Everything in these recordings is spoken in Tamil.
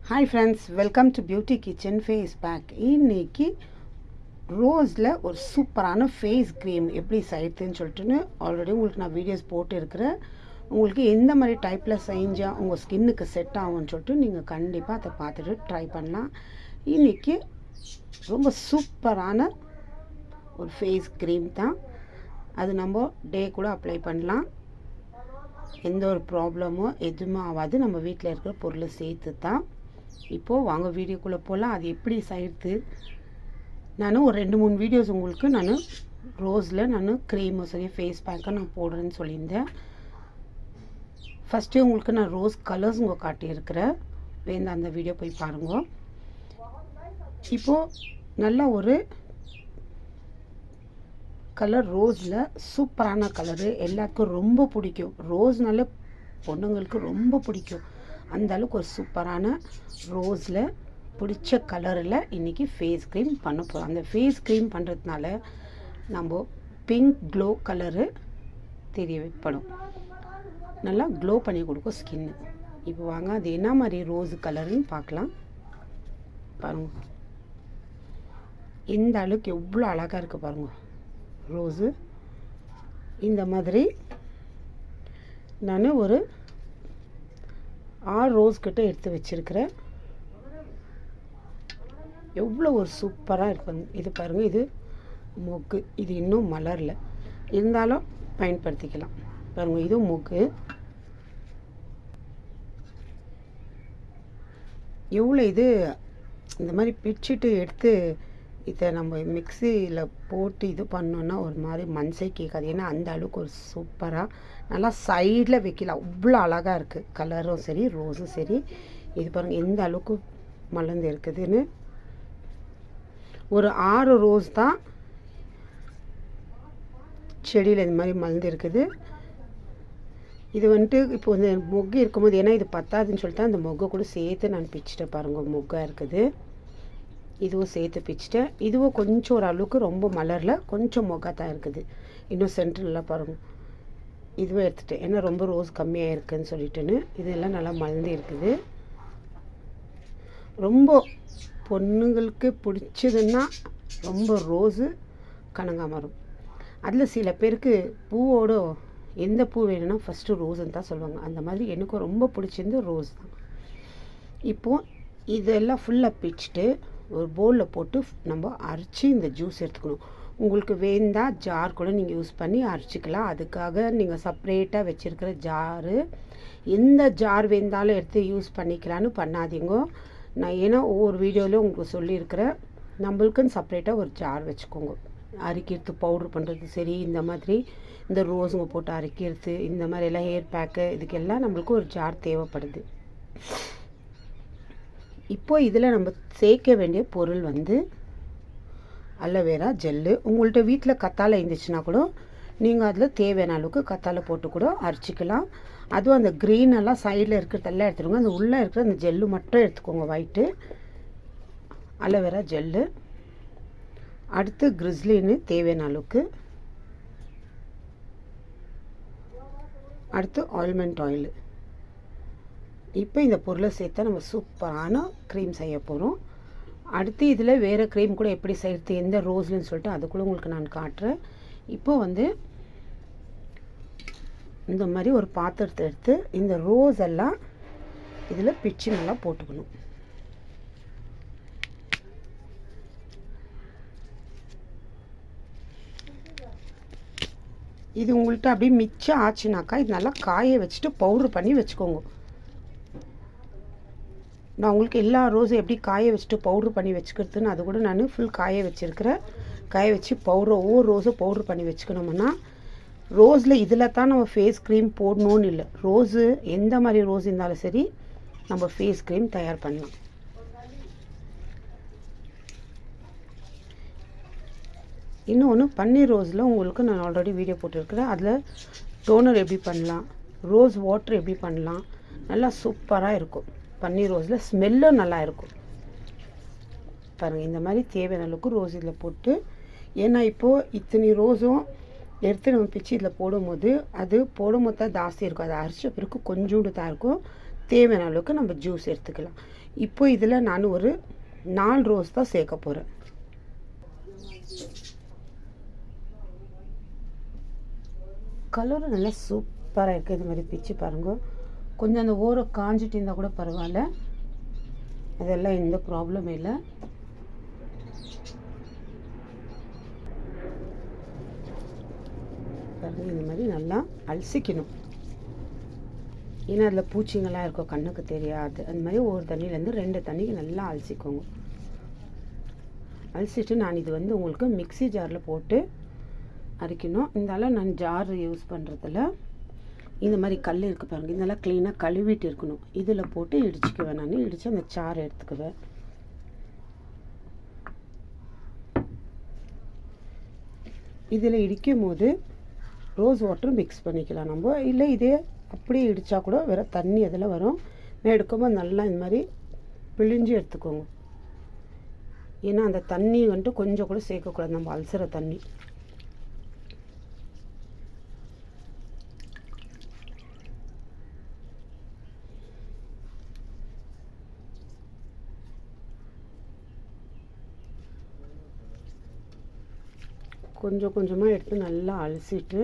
Hi friends, welcome to beauty kitchen face pack. இன்றைக்கி ரோஸில் ஒரு சூப்பரான ஃபேஸ் க்ரீம் எப்படி செய்யுதுன்னு சொல்லிட்டுன்னு ஆல்ரெடி உங்களுக்கு நான் வீடியோஸ் போட்டு இருக்கிறேன். உங்களுக்கு எந்த மாதிரி டைப்பில் செஞ்சால் உங்கள் ஸ்கின்னுக்கு செட் ஆகும்னு சொல்லிட்டு நீங்கள் கண்டிப்பாக அதை பார்த்துட்டு ட்ரை பண்ணலாம். இன்றைக்கி ரொம்ப சூப்பரான ஒரு ஃபேஸ் க்ரீம் தான். அது நம்ம டே கூட அப்ளை பண்ணலாம். எந்த ஒரு ப்ராப்ளமோ எதுவுமே ஆகாது. நம்ம வீட்டில் இருக்கிற பொருளை சேர்த்து தான். இப்போது வாங்க வீடியோக்குள்ளே போகலாம். அது எப்படி செய்யுது நான் ஒரு 2-3 வீடியோஸ் உங்களுக்கு நான் ரோஸில் க்ரீமும் சரி ஃபேஸ் பேக்கை நான் போடுறேன்னு சொல்லியிருந்தேன். ஃபஸ்ட்டு உங்களுக்கு நான் ரோஸ் கலர்ஸ் உங்கள் காட்டியிருக்கிறேன். வேந்த அந்த வீடியோ போய் பாருங்க. இப்போது நல்ல ஒரு கலர் ரோஸில் சூப்பரான கலரு, எல்லாருக்கும் ரொம்ப பிடிக்கும். ரோஸ்னால பொண்ணுங்களுக்கு ரொம்ப பிடிக்கும். அந்த அளவுக்கு ஒரு சூப்பரான ரோஸில் பிடிச்ச கலரில் இன்றைக்கி ஃபேஸ் க்ரீம் பண்ண போகிறோம். அந்த ஃபேஸ் க்ரீம் பண்ணுறதுனால நம்ம பிங்க் க்ளோ கலரு தெரியப்படும், நல்லா க்ளோ பண்ணி கொடுக்கும் ஸ்கின்னு. இப்போ வாங்க அது என்ன மாதிரி ரோஸ் கலருன்னு பார்க்கலாம். பாருங்க, இந்த அளவுக்கு எவ்வளோ அழகாக இருக்குது பாருங்க ரோஸு. இந்த மாதிரி நான் ஒரு 6 ரோஸ் கிட்ட எடுத்து வச்சுருக்கிறேன். எவ்வளோ ஒரு சூப்பராக இருக்கும். இது பாருங்கள், இது மொக்கு, இது இன்னும் மலரில் இருந்தாலும் பயன்படுத்திக்கலாம். பாருங்கள், இது மொக்கு. எவ்வளோ இது இந்த மாதிரி பிச்சுட்டு எடுத்து இதை நம்ம மிக்சியில் போட்டு இது பண்ணோன்னா ஒரு மாதிரி மனசே கேட்காது. ஏன்னா அந்த அளவுக்கு ஒரு சூப்பராக நல்லா சைடில் வைக்கலாம். அவ்வளோ அழகாக இருக்குது கலரும் சரி ரோஸும் சரி. இது பாருங்கள் எந்த அளவுக்கு மலர்ந்து இருக்குதுன்னு. ஒரு 6 ரோஸ் தான் செடியில் இந்த மாதிரி மலர்ந்து இருக்குது. இது வந்துட்டு இப்போ வந்து மொக்கு இருக்கும்போது, ஏன்னா இது பத்தாதுன்னு சொல்லிட்டு அந்த மொக்கை கூட சேர்த்து நான் பிச்சுட்டேன். பாருங்கள் மொக்காக இருக்குது, இதுவும் சேர்த்து பிச்சுட்டேன். இதுவும் கொஞ்சம் ஒரு அளவுக்கு ரொம்ப மலரில் கொஞ்சம் மொக்காக தான் இருக்குது. இன்னும் சென்டரில் பாருங்கள் இதுவும் எடுத்துகிட்டேன். ஏன்னா ரொம்ப ரோஸ் கம்மியாக இருக்குதுன்னு சொல்லிட்டுன்னு இதெல்லாம் நல்லா மலர்ந்து இருக்குது. ரொம்ப பொண்ணுங்களுக்கு பிடிச்சதுன்னா ரொம்ப ரோஸு கனகாமரம். அதில் சில பேருக்கு பூவோட எந்த பூ வேணும்னா ஃபஸ்ட்டு ரோஸுன்னு தான் சொல்லுவாங்க. அந்த மாதிரி எனக்கும் ரொம்ப பிடிச்சிருந்து ரோஸ் தான். இப்போது இதெல்லாம் ஃபுல்லாக பிச்சுட்டு ஒரு பவுலில் போட்டு நம்ம அரைச்சி இந்த ஜூஸ் எடுத்துக்கணும். உங்களுக்கு வேண்டாம் ஜார் கூட நீங்கள் யூஸ் பண்ணி அரைச்சிக்கலாம். அதுக்காக நீங்கள் செப்ரேட்டாக வச்சுருக்கிற ஜாரு, எந்த ஜார் வேண்டாலும் எடுத்து யூஸ் பண்ணிக்கலான்னு பண்ணாதீங்க. நான் ஏன்னா ஒவ்வொரு வீடியோவிலும் உங்களுக்கு சொல்லியிருக்கிறேன். நம்மளுக்குன்னு செப்ரேட்டாக ஒரு ஜார் வச்சுக்கோங்க. அரைக்கிறது பவுட்ரு பண்ணுறது சரி, இந்த மாதிரி இந்த ரோஸுங்க போட்டு அரைக்கிறது, இந்த மாதிரி எல்லாம் ஹேர் பேக்கு, இதுக்கெல்லாம் நம்மளுக்கு ஒரு ஜார் தேவைப்படுது. இப்போ இதில் நம்ம சேர்க்க வேண்டிய பொருள் வந்து அலோவேரா ஜெல்லு. உங்கள்கிட்ட வீட்டில் கத்தாழை இருந்துச்சுன்னா கூட நீங்கள் அதில் தேவையான அளவுக்கு கத்தாழை போட்டு கூட அரைச்சிக்கலாம். அதுவும் அந்த க்ரீன் எல்லாம் சைடில் இருக்கிறதெல்லாம் எடுத்துருங்க. அந்த உள்ளே இருக்கிற அந்த ஜெல்லு மட்டும் எடுத்துக்கோங்க, ஒயிட்டு அலோவேரா ஜெல்லு. அடுத்து கிறிஸ்லின்னு தேவையான அளவுக்கு. அடுத்து ஆயில்மெண்ட் ஆயில். இப்போ இந்த பொருளை சேர்த்தா நம்ம சூப்பரான க்ரீம் செய்ய போகிறோம். அடுத்து இதில் வேறு க்ரீம் கூட எப்படி செய்கிறது, எந்த ரோஸ்லன்னு சொல்லிட்டு அது கூட உங்களுக்கு நான் காட்டுறேன். இப்போ வந்து இந்த மாதிரி ஒரு பாத்திரத்தை எடுத்து இந்த ரோஸ் எல்லாம் இதில் பிச்சு நல்லா போட்டுக்கணும். இது உங்கள்கிட்ட அப்படியே மிச்சம் ஆச்சுனாக்கா இது நல்லா காய வச்சுட்டு பவுட்ரு பண்ணி வச்சுக்கோங்க. நான் உங்களுக்கு எல்லா ரோஸும் எப்படி காய வச்சுட்டு பவுட்ரு பண்ணி வச்சுக்கிறதுன்னு அது கூட நான் ஃபுல் காய வச்சுருக்கிறேன். காய வச்சு பவுட்ரு ஒவ்வொரு ரோஸும் பவுட்ரு பண்ணி வச்சுக்கணும்னா, ரோஸில் இதில் தான் நம்ம ஃபேஸ் க்ரீம் போடணும்னு இல்லை. ரோஸு எந்த மாதிரி ரோஸ் இருந்தாலும் சரி நம்ம ஃபேஸ் க்ரீம் தயார் பண்ணலாம். இன்னொன்று பன்னீர் ரோஸில் உங்களுக்கு நான் ஆல்ரெடி வீடியோ போட்டிருக்கிறேன். அதில் டோனர் எப்படி பண்ணலாம், ரோஸ் வாட்டர் எப்படி பண்ணலாம், நல்லா சூப்பராக இருக்கும். பன்னீர் ரோஸில் ஸ்மெல்லும் நல்லா இருக்கும். பாருங்கள், இந்த மாதிரி தேவையான அளவுக்கு ரோஸ் இதில் போட்டு, ஏன்னா இப்போது இத்தனை ரோஸும் எடுத்து நம்ம பிச்சு இதில் போடும்போது அது போடும்போது தான் ஜாஸ்தி இருக்கும். அதை அரைச்ச பிறகு கொஞ்சோண்டு தான் இருக்கும். தேவையான அளவுக்கு நம்ம ஜூஸ் எடுத்துக்கலாம். இப்போ இதில் நான் ஒரு 4 ரோஸ் தான் சேர்க்க போகிறேன். கலரும் நல்லா சூப்பராக இருக்குது. இது மாதிரி பிச்சு பாருங்க. கொஞ்சம் அந்த ஓரம் காஞ்சிட்டு இருந்தால் கூட பரவாயில்ல, அதெல்லாம் எந்த ப்ராப்ளமும் இல்லை. பாருங்கள், இந்த மாதிரி நல்லா அலசிக்கணும். ஏன்னா அதில் பூச்சிங்கெல்லாம் இருக்கும், கண்ணுக்கு தெரியாது. அந்த மாதிரி ஒரு தண்ணியிலேருந்து 2 தண்ணிக்கு நல்லா அலசிக்கோங்க. அலசிட்டு நான் இது வந்து உங்களுக்கு மிக்ஸி ஜாரில் போட்டு அரைக்கணும். இருந்தாலும் நான் ஜார் யூஸ் பண்ணுறதில்ல. இந்த மாதிரி கல் இருக்குது பாருங்கள், இதெல்லாம் க்ளீனாக கழுவிட்டு இருக்கணும். இதில் போட்டு இடிச்சுக்குவேன். நான் இடித்து அந்த சாறு எடுத்துக்குவேன். இதில் இடிக்கும் போது ரோஸ் வாட்டர் மிக்ஸ் பண்ணிக்கலாம் நம்ம. இல்லை இதே அப்படியே இடித்தா கூட வேறு தண்ணி அதில் வரும். நான் எடுக்கும்போது நல்லா இந்த மாதிரி பிழிஞ்சு எடுத்துக்கோங்க. ஏன்னா அந்த தண்ணி வந்துட்டு கொஞ்சம் கூட சேர்க்கக்கூடாது, நம்ம அலசுகிற தண்ணி. கொஞ்சம் கொஞ்சமாக எடுத்து நல்லா அலசிட்டு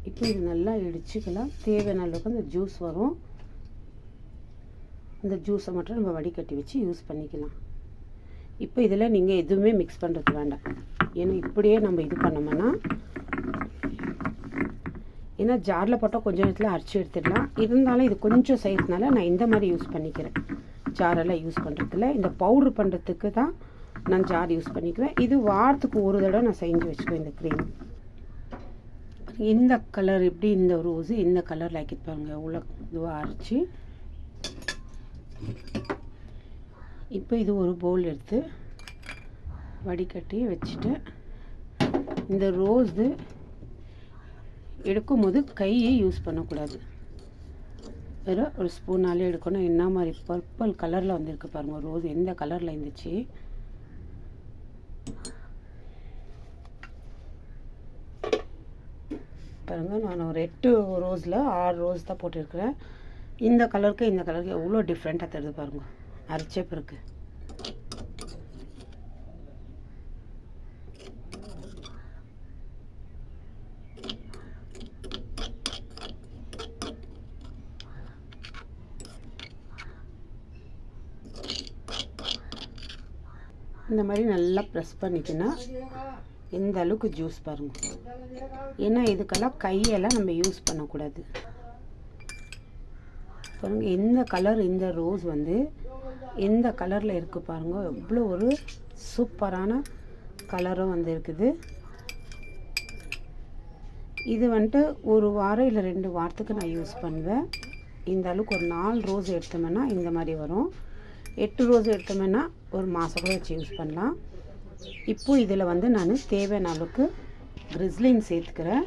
இப்போ இது நல்லா இடிச்சுக்கலாம். தேவையான அளவுக்கு அந்த ஜூஸ் வரும். அந்த ஜூஸை மட்டும் நம்ம வடிகட்டி வச்சு யூஸ் பண்ணிக்கலாம். இப்போ இதில் நீங்கள் எதுவுமே மிக்ஸ் பண்ணுறது வேண்டாம். ஏன்னா இப்படியே நம்ம இது பண்ணோம்னா, ஏன்னா ஜாரில் போட்டால் கொஞ்சம் நேரத்தில் அரைச்சி எடுத்துடலாம். இருந்தாலும் இது கொஞ்சம் செய்யறதுனால நான் இந்த மாதிரி யூஸ் பண்ணிக்கிறேன். ஜாரெல்லாம் யூஸ் பண்ணுறதில்ல. இந்த பவுட்ரு பண்ணுறதுக்கு தான் நான் ஜார் யூஸ் பண்ணிக்குவேன். இது வாரத்துக்கு ஒரு தடவை நான் செஞ்சு வச்சுக்குவேன். இந்த க்ரீம் இந்த கலர் எப்படி, இந்த ரோஸு இந்த கலரில் ஆக்கிட்டு பாருங்கள், எவ்வளோ இதுவாக அரைச்சி. இப்போ இது ஒரு பவுல் எடுத்து வடிகட்டி வச்சுட்டு, இந்த ரோஸு எடுக்கும்போது கையை யூஸ் பண்ணக்கூடாது. வெறும் ஒரு ஸ்பூனாலே எடுக்கணும். என்ன மாதிரி பர்பிள் கலரில் வந்துருக்கு பாருங்கள் ரோஸ், எந்த கலரில் இருந்துச்சு. பாருங்கள், நான் ஒரு 8 ரோஸில் 6 ரோஸ் தான் போட்டிருக்கிறேன். இந்த கலருக்கு இந்த கலருக்கு எவ்வளோ டிஃப்ரெண்ட்டாக தருது பாருங்கள் அரைச்ச பிறகு. இந்த மாதிரி நல்லா ப்ரெஸ் பண்ணிக்கினா இந்த அளவுக்கு ஜூஸ் பாருங்கள். ஏன்னா இதுக்கெல்லாம் கையெல்லாம் நம்ம யூஸ் பண்ணக்கூடாது. பாருங்கள், இந்த கலர், இந்த ரோஸ் வந்து எந்த கலரில் இருக்குது பாருங்கள், எவ்வளோ ஒரு சூப்பரான கலரும் வந்து இருக்குது. இது வந்துட்டு ஒரு வாரம் இல்லை 2 வாரத்துக்கு நான் யூஸ் பண்ணுவேன். இந்த அளவுக்கு ஒரு 4 ரோஸ் எடுத்தோம்னா இந்த மாதிரி வரும். 8 ரோஸ் எடுத்தோம்னா ஒரு மாதம் கூட வச்சு யூஸ் பண்ணலாம். இப்போ இதில் வந்து நான் தேவையான அளவுக்கு கிரிஸ்லின் சேர்த்துக்கிறேன்.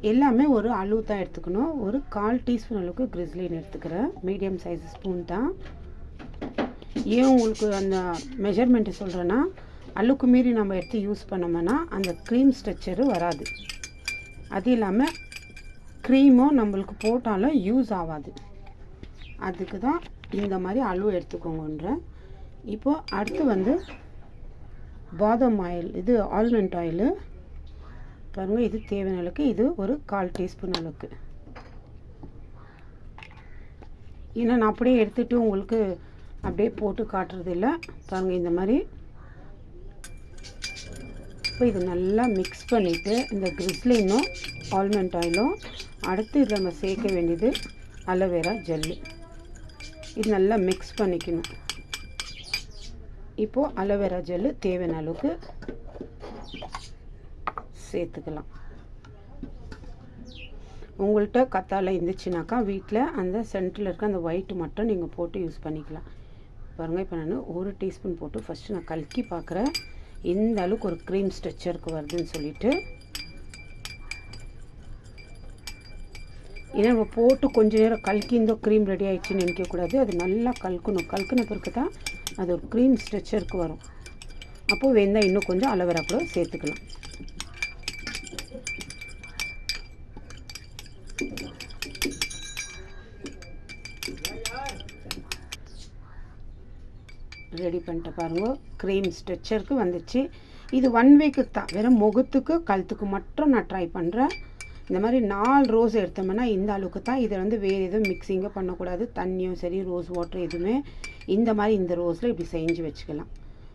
எல்லாமே ஒரு அளவு தான் எடுத்துக்கணும். ஒரு 1/4 டீஸ்பூன் அளவுக்கு கிரிஸ்லின் எடுத்துக்கிறேன். மீடியம் சைஸ் ஸ்பூன் தான். ஏன் உங்களுக்கு அந்த மெஷர்மெண்ட்டு சொல்கிறேன்னா, அளவுக்கு மீறி நம்ம எடுத்து யூஸ் பண்ணோம்னா அந்த க்ரீம் ஸ்ட்ரக்சரு வராது. அது இல்லாமல் க்ரீமும் நம்மளுக்கு போட்டாலும் யூஸ் ஆகாது. அதுக்கு தான் இந்த மாதிரி அளவு எடுத்துக்கோங்கன்றேன். இப்போது அடுத்து வந்து பாதாம் ஆயில், இது ஆல்மண்ட் ஆயிலு பாருங்கள். இது தேவையான அளவுக்கு, இது ஒரு 1/4 டீஸ்பூன் அளவுக்கு. ஏன்னா நான் அப்படியே எடுத்துகிட்டு உங்களுக்கு அப்படியே போட்டு காட்டுறது இல்லை பாருங்கள், இந்த மாதிரி. இப்போ இது நல்லா மிக்ஸ் பண்ணிவிட்டு இந்த கிரிஸ்லினும் ஆல்மண்ட் ஆயிலும், அடுத்து இதில் நம்ம சேர்க்க வேண்டியது அலோவேரா ஜெல்லு. இது நல்லா மிக்ஸ் பண்ணிக்கணும். இப்போது அலோவேரா ஜெல்லு தேவையான அளவுக்கு சேர்த்துக்கலாம். உங்கள்கிட்ட கத்தாழை இருந்துச்சுனாக்கா வீட்டில் அந்த சென்டரில் இருக்க அந்த ஒயிட் மட்டும் நீங்கள் போட்டு யூஸ் பண்ணிக்கலாம். பாருங்கள், இப்போ நான் 1 டீஸ்பூன் போட்டு ஃபஸ்ட்டு நான் கலக்கி பார்க்குறேன் எந்த அளவுக்கு ஒரு க்ரீம் ஸ்ட்ரக்சருக்கு வருதுன்னு சொல்லிட்டு. ஏன்னா நம்ம போட்டு கொஞ்ச நேரம் கலக்கி இந்த க்ரீம் ரெடி ஆகிடுச்சின்னு நினைக்கக்கூடாது. அது நல்லா கலக்கணும். கலக்கின பிறகு தான் அது ஒரு க்ரீம் ஸ்ட்ரெச்சருக்கு வரும். அப்போது வெந்தால் இன்னும் கொஞ்சம் அலோவேரா கூட சேர்த்துக்கலாம். ரெடி பண்ணிட்டு பாருங்க, க்ரீம் ஸ்ட்ரெச்சருக்கு வந்துச்சு. இது 1 வீக்கு தான், வெறும் முகத்துக்கு கழுத்துக்கு மட்டும் நான் ட்ரை பண்ணுறேன். இந்த மாதிரி 4 ரோஸ் எடுத்தோம்னா இந்த அளவுக்கு தான். இதை வந்து வேறு எதுவும் மிக்சிங்கே பண்ணக்கூடாது. தண்ணியும் சரி ரோஸ் வாட்டர் எதுவுமே இந்த மாதிரி இந்த ரோஸில் இப்படி செஞ்சு வச்சுக்கலாம்.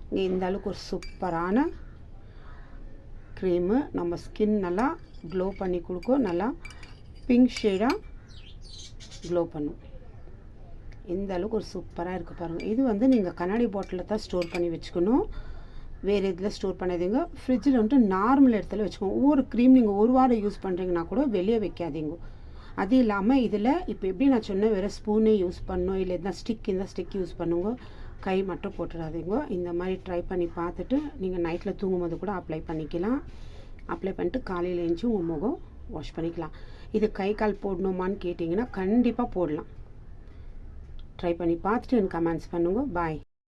இங்கே இந்த அளவுக்கு ஒரு சூப்பரான க்ரீமு நம்ம ஸ்கின் நல்லா க்ளோ பண்ணி கொடுக்கும். நல்லா பிங்க் ஷேடாக க்ளோ பண்ணும். இந்த அளவுக்கு ஒரு சூப்பராக இருக்குது பாருங்கள். இது வந்து நீங்கள் கண்ணாடி பாட்டிலில் தான் ஸ்டோர் பண்ணி வச்சுக்கணும். வேறு இதில் ஸ்டோர் பண்ணாதீங்க. ஃப்ரிட்ஜில் வந்துட்டு நார்மல் இடத்துல வச்சுக்கோங்க. ஒவ்வொரு க்ரீம் நீங்கள் ஒரு வாரம் யூஸ் பண்ணுறீங்கன்னா கூட வெளியே வைக்காதீங்க. அது இல்லாமல் இதில் இப்போ எப்படி நான் சொன்னேன், வேறு ஸ்பூனே யூஸ் பண்ணணும், இல்லை எதுனா ஸ்டிக் இந்த ஸ்டிக் யூஸ் பண்ணுங்க. கை மட்டும் போட்டுடாதீங்க. இந்த மாதிரி ட்ரை பண்ணி பார்த்துட்டு நீங்கள் நைட்டில் தூங்கும்போது கூட அப்ளை பண்ணிக்கலாம். அப்ளை பண்ணிட்டு காலையில் எழுந்துச்சி உங்கள் முகம் வாஷ் பண்ணிக்கலாம். இது கை கால் போடணுமான்னு கேட்டிங்கன்னா கண்டிப்பாக போடலாம். ட்ரை பண்ணி பார்த்துட்டு எனக்கு கமெண்ட்ஸ் பண்ணுங்க. பாய்.